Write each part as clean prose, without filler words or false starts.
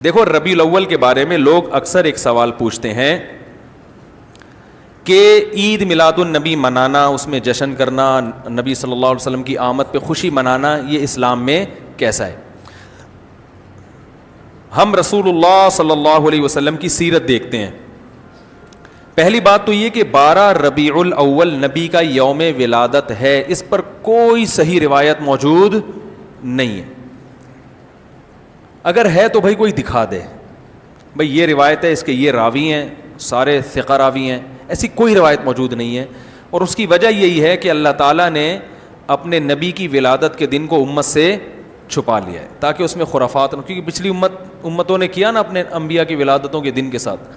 دیکھو ربیع الاول کے بارے میں لوگ اکثر ایک سوال پوچھتے ہیں کہ عید میلاد النبی منانا، اس میں جشن کرنا، نبی صلی اللہ علیہ وسلم کی آمد پہ خوشی منانا، یہ اسلام میں کیسا ہے؟ ہم رسول اللہ صلی اللہ علیہ وسلم کی سیرت دیکھتے ہیں۔ پہلی بات تو یہ کہ 12 ربیع الاول نبی کا یوم ولادت ہے، اس پر کوئی صحیح روایت موجود نہیں ہے۔ اگر ہے تو بھائی کوئی دکھا دے، بھائی یہ روایت ہے، اس کے یہ راوی ہیں، سارے ثقہ راوی ہیں، ایسی کوئی روایت موجود نہیں ہے۔ اور اس کی وجہ یہی ہے کہ اللہ تعالیٰ نے اپنے نبی کی ولادت کے دن کو امت سے چھپا لیا ہے تاکہ اس میں خرافات نہ، کیونکہ پچھلی امتوں نے کیا نا اپنے انبیاء کی ولادتوں کے دن کے ساتھ۔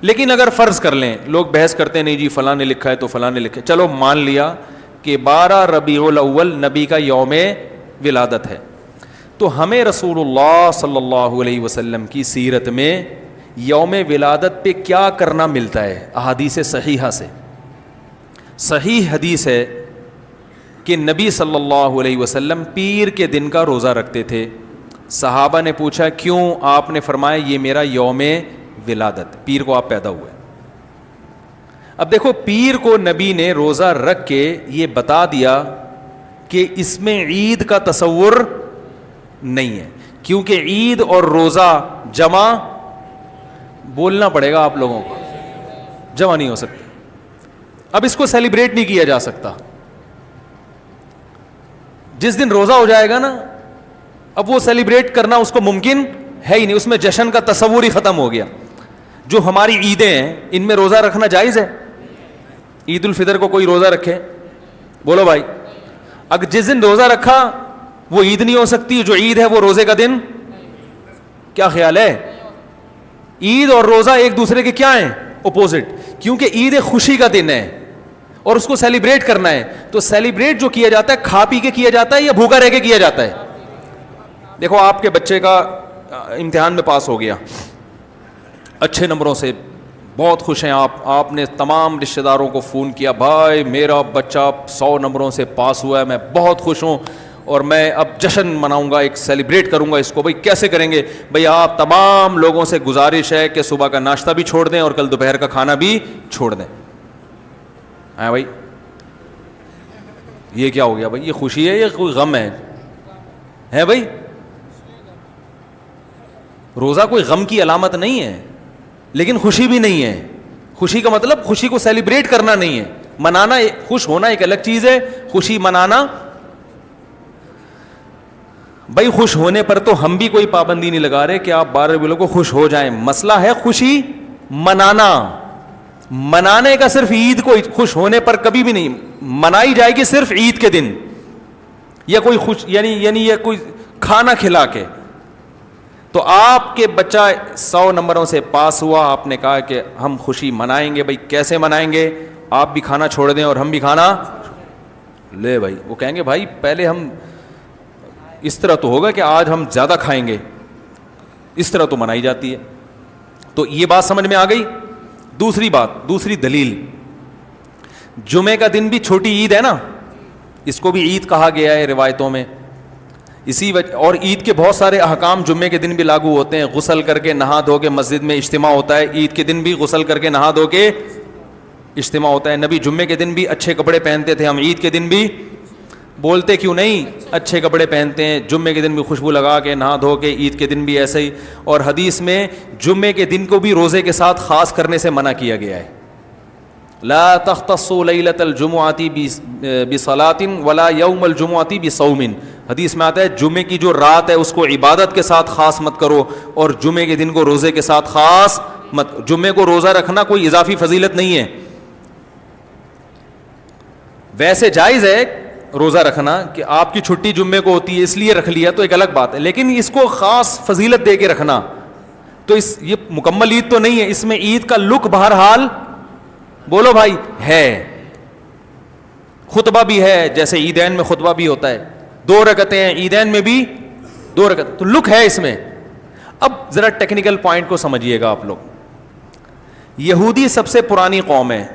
لیکن اگر فرض کر لیں، لوگ بحث کرتے ہیں نہیں جی فلاں نے لکھا ہے تو فلاں نے لکھا ہے، چلو مان لیا کہ 12 ربیع الاول نبی کا یوم ولادت ہے، تو ہمیں رسول اللہ صلی اللہ علیہ وسلم کی سیرت میں یوم ولادت پہ کیا کرنا ملتا ہے؟ احادیث صحیحہ سے صحیح حدیث ہے کہ نبی صلی اللہ علیہ وسلم پیر کے دن کا روزہ رکھتے تھے۔ صحابہ نے پوچھا کیوں؟ آپ نے فرمایا یہ میرا یوم ولادت، پیر کو آپ پیدا ہوئے۔ اب دیکھو پیر کو نبی نے روزہ رکھ کے یہ بتا دیا کہ اس میں عید کا تصور نہیں ہے، کیونکہ عید اور روزہ جمع بولنا پڑے گا آپ لوگوں کو، جمع نہیں ہو سکتے۔ اب اس کو سیلیبریٹ نہیں کیا جا سکتا۔ جس دن روزہ ہو جائے گا نا، اب وہ سیلیبریٹ کرنا اس کو ممکن ہے ہی نہیں، اس میں جشن کا تصور ہی ختم ہو گیا۔ جو ہماری عیدیں ہیں ان میں روزہ رکھنا جائز ہے؟ عید الفطر کو کوئی روزہ رکھے؟ بولو بھائی، اگر جس دن روزہ رکھا وہ عید نہیں ہو سکتی، جو عید ہے وہ روزے کا دن؟ کیا خیال ہے؟ عید اور روزہ ایک دوسرے کے کیا ہیں؟ اپوزٹ، کیونکہ عید ایک خوشی کا دن ہے اور اس کو سیلیبریٹ کرنا ہے، تو سیلیبریٹ جو کیا جاتا ہے کھا پی کے کیا جاتا ہے یا بھوکا رہ کے کیا جاتا ہے؟ دیکھو آپ کے بچے کا امتحان میں پاس ہو گیا اچھے نمبروں سے، بہت خوش ہیں آپ نے تمام رشتہ داروں کو فون کیا، بھائی میرا بچہ 100 نمبروں سے پاس ہوا ہے، میں بہت خوش ہوں اور میں اب جشن مناؤں گا، ایک سیلیبریٹ کروں گا اس کو۔ بھائی کیسے کریں گے؟ بھائی آپ تمام لوگوں سے گزارش ہے کہ صبح کا ناشتہ بھی چھوڑ دیں اور کل دوپہر کا کھانا بھی چھوڑ دیں۔ ہاں بھائی یہ کیا ہو گیا؟ بھائی یہ خوشی ہے یا کوئی غم ہے بھائی؟ روزہ کوئی غم کی علامت نہیں ہے، لیکن خوشی بھی نہیں ہے۔ خوشی کا مطلب خوشی کو سیلیبریٹ کرنا نہیں ہے، منانا۔ خوش ہونا ایک الگ چیز ہے، خوشی منانا۔ بھائی خوش ہونے پر تو ہم بھی کوئی پابندی نہیں لگا رہے کہ آپ 12 ربیع کو خوش ہو جائیں، مسئلہ ہے خوشی منانا۔ منانے کا صرف عید کو خوش ہونے پر کبھی بھی نہیں منائی جائے گی، صرف عید کے دن یا کوئی خوش یعنی یا کوئی کھانا کھلا کے۔ تو آپ کے بچہ 100 نمبروں سے پاس ہوا، آپ نے کہا کہ ہم خوشی منائیں گے۔ بھائی کیسے منائیں گے؟ آپ بھی کھانا چھوڑ دیں اور ہم بھی کھانا لے۔ بھائی وہ کہیں گے بھائی پہلے ہم اس طرح تو ہوگا کہ آج ہم زیادہ کھائیں گے، اس طرح تو منائی جاتی ہے۔ تو یہ بات سمجھ میں آ گئی۔ دوسری بات، دوسری دلیل، جمعے کا دن بھی چھوٹی عید ہے نا، اس کو بھی عید کہا گیا ہے روایتوں میں اسی وجہ، اور عید کے بہت سارے احکام جمعے کے دن بھی لاگو ہوتے ہیں۔ غسل کر کے نہا دھو کے مسجد میں اجتماع ہوتا ہے، عید کے دن بھی غسل کر کے نہا دھو کے اجتماع ہوتا ہے۔ نبی جمعے کے دن بھی اچھے کپڑے پہنتے تھے، ہم عید کے دن بھی بولتے کیوں نہیں اچھے کپڑے پہنتے ہیں، جمعے کے دن بھی خوشبو لگا کے نہا دھو کے، عید کے دن بھی ایسے ہی۔ اور حدیث میں جمعے کے دن کو بھی روزے کے ساتھ خاص کرنے سے منع کیا گیا ہے۔ لا تختصوا لیلۃ الجمعۃ بصلاۃ ولا یوم الجمعۃ بصوم، حدیث میں آتا ہے جمعے کی جو رات ہے اس کو عبادت کے ساتھ خاص مت کرو اور جمعے کے دن کو روزے کے ساتھ خاص مت۔ جمعے کو روزہ رکھنا کوئی اضافی فضیلت نہیں ہے، ویسے جائز ہے روزہ رکھنا کہ آپ کی چھٹی جمعے کو ہوتی ہے اس لیے رکھ لیا تو ایک الگ بات ہے، لیکن اس کو خاص فضیلت دے کے رکھنا تو یہ مکمل عید تو نہیں ہے۔ اس میں عید کا لک بہرحال بولو بھائی ہے، خطبہ بھی ہے، جیسے عیدین میں خطبہ بھی ہوتا ہے، 2 رکعتیں ہیں عیدین میں بھی 2 رکعتیں، تو لک ہے اس میں۔ اب ذرا ٹیکنیکل پوائنٹ کو سمجھیے گا آپ لوگ۔ یہودی سب سے پرانی قوم ہے،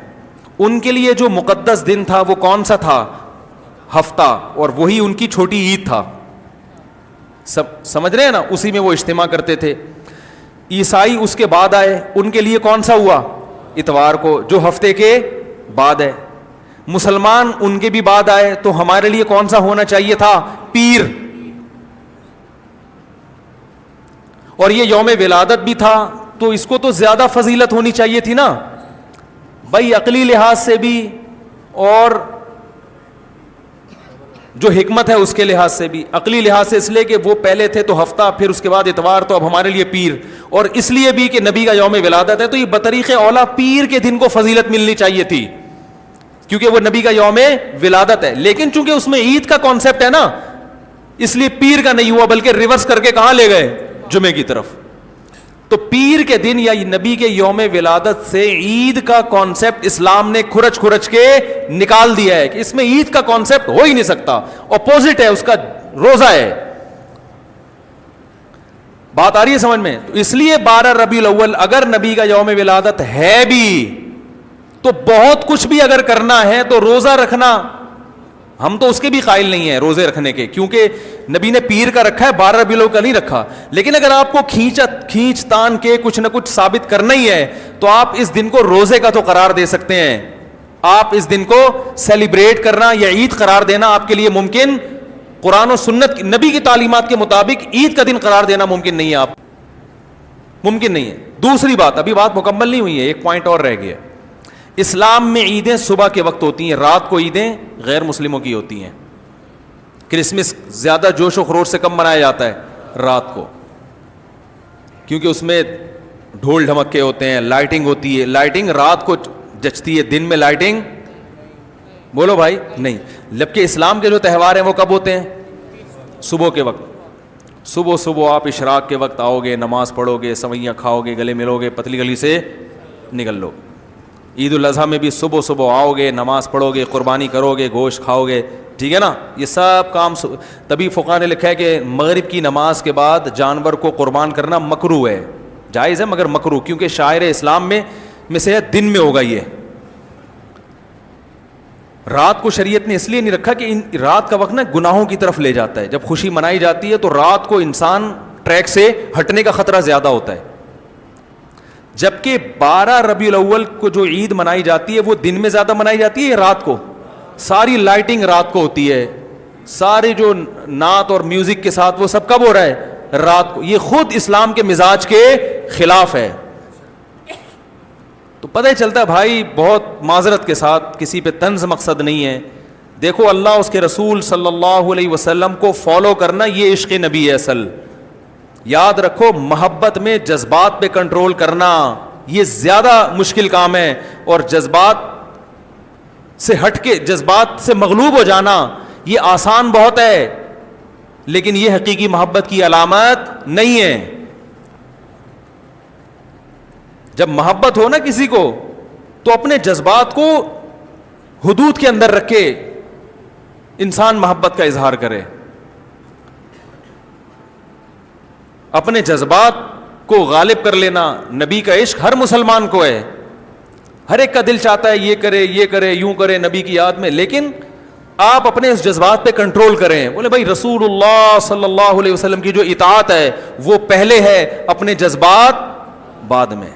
ان کے لیے جو مقدس دن تھا وہ کون سا تھا؟ ہفتہ، اور وہی ان کی چھوٹی عید تھا۔ سب سمجھ رہے ہیں نا، اسی میں وہ اجتماع کرتے تھے۔ عیسائی اس کے بعد آئے, ان کے لیے کون سا ہوا؟ اتوار کو, جو ہفتے کے بعد ہے. مسلمان ان کے بھی بعد آئے, تو ہمارے لیے کون سا ہونا چاہیے تھا؟ پیر. اور یہ یوم ولادت بھی تھا, تو اس کو تو زیادہ فضیلت ہونی چاہیے تھی نا بھائی, عقلی لحاظ سے بھی اور جو حکمت ہے اس کے لحاظ سے بھی. عقلی لحاظ سے اس لیے کہ وہ پہلے تھے تو ہفتہ, پھر اس کے بعد اتوار, تو اب ہمارے لیے پیر. اور اس لیے بھی کہ نبی کا یوم ولادت ہے, تو یہ بطریق اولا پیر کے دن کو فضیلت ملنی چاہیے تھی, کیونکہ وہ نبی کا یوم ولادت ہے. لیکن چونکہ اس میں عید کا کانسیپٹ ہے نا, اس لیے پیر کا نہیں ہوا, بلکہ ریورس کر کے کہاں لے گئے؟ جمعے کی طرف. تو پیر کے دن یا نبی کے یوم ولادت سے عید کا کانسیپٹ اسلام نے کھرچ کھرچ کے نکال دیا ہے کہ اس میں عید کا کانسیپٹ ہو ہی نہیں سکتا, اپوزٹ ہے اس کا, روزہ ہے. بات آ رہی ہے سمجھ میں؟ تو اس لیے 12 ربیع الاول اگر نبی کا یوم ولادت ہے بھی, تو بہت کچھ بھی اگر کرنا ہے تو روزہ رکھنا, ہم تو اس کے بھی قائل نہیں ہیں روزے رکھنے کے, کیونکہ نبی نے پیر کا رکھا ہے, 12 ربیع الاول کا نہیں رکھا. لیکن اگر آپ کو کھینچ تان کے کچھ نہ کچھ ثابت کرنا ہی ہے, تو آپ اس دن کو روزے کا تو قرار دے سکتے ہیں. آپ اس دن کو سیلیبریٹ کرنا یا عید قرار دینا آپ کے لیے ممکن, قرآن و سنت نبی کی تعلیمات کے مطابق عید کا دن قرار دینا ممکن نہیں ہے, آپ ممکن نہیں ہے. دوسری بات, ابھی بات مکمل نہیں ہوئی ہے, ایک پوائنٹ اور رہ گیا. اسلام میں عیدیں صبح کے وقت ہوتی ہیں, رات کو عیدیں غیر مسلموں کی ہوتی ہیں. کرسمس زیادہ جوش و خروش سے کم منایا جاتا ہے رات کو, کیونکہ اس میں ڈھول ڈھمکے ہوتے ہیں, لائٹنگ ہوتی ہے. لائٹنگ رات کو جچتی ہے, دن میں لائٹنگ بولو بھائی نہیں. جبکہ اسلام کے جو تہوار ہیں وہ کب ہوتے ہیں؟ صبح کے وقت. صبح آپ اشراق کے وقت آؤ گے, نماز پڑھو گے, سوئیاں کھاؤ گے, گلے ملو گے, پتلی گلی سے نکل لو. عید الاضحیٰ میں بھی صبح آؤ گے, نماز پڑھو گے, قربانی کرو گے, گوشت کھاؤ گے, ٹھیک ہے نا. یہ سب کام تبھی فقہا نے لکھا ہے کہ مغرب کی نماز کے بعد جانور کو قربان کرنا مکروہ ہے, جائز ہے مگر مکروہ, کیونکہ شاعر اسلام میں سے دن میں ہوگا. یہ رات کو شریعت نے اس لیے نہیں رکھا کہ رات کا وقت نا گناہوں کی طرف لے جاتا ہے. جب خوشی منائی جاتی ہے تو رات کو انسان ٹریک سے ہٹنے کا خطرہ زیادہ ہوتا ہے. جبکہ 12 ربیع الاول کو جو عید منائی جاتی ہے وہ دن میں زیادہ منائی جاتی ہے رات کو. ساری لائٹنگ رات کو ہوتی ہے, سارے جو نعت اور میوزک کے ساتھ وہ سب کب ہو رہا ہے؟ رات کو. یہ خود اسلام کے مزاج کے خلاف ہے. تو پتہ ہی چلتا ہے بھائی, بہت معذرت کے ساتھ, کسی پہ طنز مقصد نہیں ہے. دیکھو اللہ اس کے رسول صلی اللہ علیہ وسلم کو فالو کرنا یہ عشق نبی ہے اصل. یاد رکھو, محبت میں جذبات پہ کنٹرول کرنا یہ زیادہ مشکل کام ہے, اور جذبات سے ہٹ کے, جذبات سے مغلوب ہو جانا یہ آسان بہت ہے, لیکن یہ حقیقی محبت کی علامت نہیں ہے. جب محبت ہو نا کسی کو, تو اپنے جذبات کو حدود کے اندر رکھ کے انسان محبت کا اظہار کرے. اپنے جذبات کو غالب کر لینا. نبی کا عشق ہر مسلمان کو ہے, ہر ایک کا دل چاہتا ہے یہ کرے یوں کرے نبی کی یاد میں, لیکن آپ اپنے اس جذبات پہ کنٹرول کریں. بولے بھائی رسول اللہ صلی اللہ علیہ وسلم کی جو اطاعت ہے وہ پہلے ہے, اپنے جذبات بعد میں.